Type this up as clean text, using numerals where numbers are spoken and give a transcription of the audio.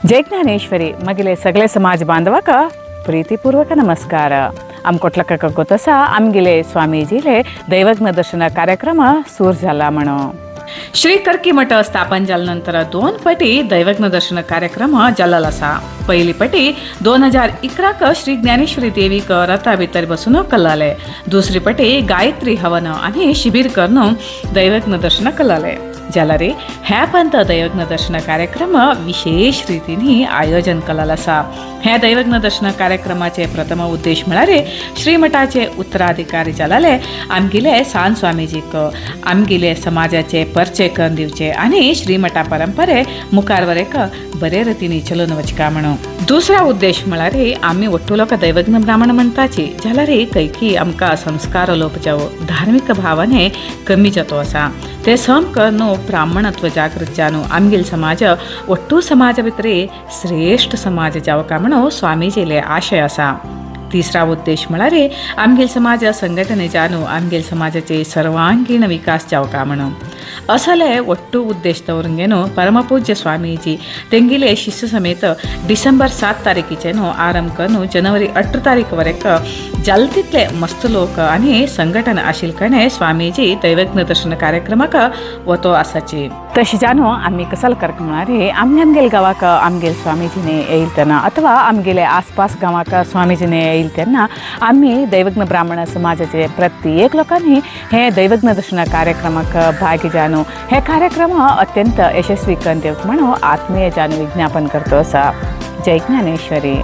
जय ज्ञानेश्वरी मगिले सगळे समाज बांधवाक प्रीतीपूर्वक नमस्कार. आमकोटलका गोतसा आमगिले स्वामीजीले दैवज्ञ दर्शन कार्यक्रम सूर झाला म्हणून श्री कर्की मठ स्थापन झाल्यानंतर 2 पटी दैवज्ञ दर्शन कार्यक्रम जाल्लो आसा. पहिली पटी 2011 श्री ज्ञानेश्वरी देवीक रथा भितर बसून कल्लाले. दुसरी पटी गायत्री हवन आणि शिबिर करून दैवज्ञ दर्शन कल्लाले. जाल्यार ह्या पंत दैवज्ञ दर्शन कार्यक्रम विशेष रीतीने आयोजन केलेला आसा. ह्या दैवज्ञ दर्शन कार्यक्रमाचे प्रथम उद्देश म्हळ्यार श्रीमठाचे उत्तराधिकारी जाल्ले आमगिले सांत स्वामीजीक आमगिले समाजाचे परिचय करून दिवचे आणि श्रीमठा परंपरे मुखार वरेक बरे रितीने चलून वचका म्हणून. दुसरा उद्देश म्हळ्यार आम्ही ಒಟ್ಟು लोक दैवज्ञ ब्राह्मण म्हणटाची जाल्यार कैकी आमकां संस्कार लोप जावो धार्मिक भावने कमी जातो आसा. ते सम करून ब्राह्मणत्व जागृत जावून आमगेल समाज ಒಟ್ಟು समाज भितर श्रेष्ठ समाज जावका म्हणून स्वामीजीले आशय आसा. तिसरा उद्देश म्हळ्यार आमगेल समाज संघटने जावून आमगेल समाजाचे सर्वांगीण विकास जावका म्हणून. असले ಒಟ್ಟು उद्देश दवरून परमपूज्य स्वामीजी तेंगिले शिष्य समेत डिसेंबर 7 तारीखीचेनो आरंभ करून जनवरी 8 तारीख वरेक जलतितले मस्त लोक आणि संघटन आशिल्कणे स्वामीजी दैवज्ञ दर्शन कार्यक्रमाक वतो आसाची. तशी जानो आम्ही कसल करक म्हळ्यार आमगेल गावाक आमगेल स्वामीजीने येईल तेन्ना अथवा आमगेले आसपास गावाक स्वामीजीने येईल तेन्ना आम्ही दैवज्ञ ब्राह्मण समाजाचे प्रत्येक लोकांनी हे दैवज्ञ दर्शन कार्यक्रमाक भागी जाणू हे कार्यक्रम अत्यंत यशस्वी करून दिवंक म्हणून आत्मीय जाणू विज्ञापन करतो आसा. जय ज्ञानेश्वरी.